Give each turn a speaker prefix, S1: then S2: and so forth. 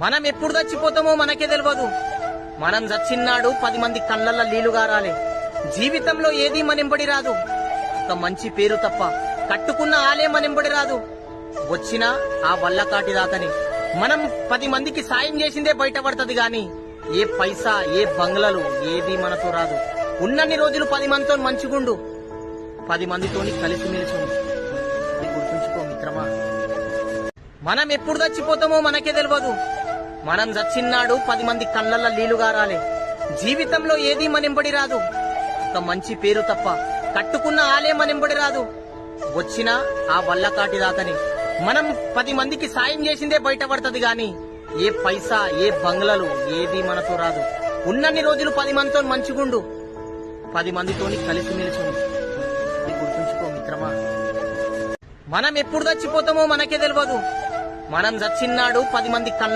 S1: మనం ఎప్పుడు చచ్చిపోతామో మనకే తెలియదు. మనం చచ్చిన్నాడు 10 మంది కళ్ళల్లో నీళ్లు గారాలే. జీవితంలో ఏదీ మనింబడి రాదు, ఒక మంచి పేరు తప్ప కట్టుకున్న ఆలే మనింబడి రాదు. వచ్చినా ఆ వల్లకాటి దాకని మనం 10 మందికి సాయం చేసిందే బయటపడుతుంది గాని ఏ పైసా ఏ బంగ్లాలు ఏది మనతో రాదు. ఉన్నన్ని రోజులు 10 మందితో మంచిగుండు, 10 మందితోని కలిసిమెలిసి ఉండు. ఇది గుర్తుంచుకో మిత్రమా. మనం ఎప్పుడు చచ్చిపోతామో మనకే తెలియదు. మనం చచ్చిన్నాడు 10 మంది కళ్ళల్లో నీళ్లు గారాలే. జీవితంలో ఏదీ మనింబడి రాదు, ఒక మంచి పేరు తప్ప కట్టుకున్న ఆలే మనింబడి రాదు. వచ్చినా ఆ వల్లకాటి దాకని మనం 10 మందికి సాయం చేసిందే బయటపడుతుంది గాని ఏ పైసా ఏ బంగ్లాలు ఏది మనతో రాదు. ఉన్నన్ని రోజులు 10 మందితో మంచిగుండు, 10 మందితోని కలిసిమెలిసి ఉండు. ఇది గుర్తుంచుకో మిత్రమా. మనం ఎప్పుడు చచ్చిపోతామో మనకే తెలియదు. మనం చచ్చిన్నాడు 10 మంది కళ్ళ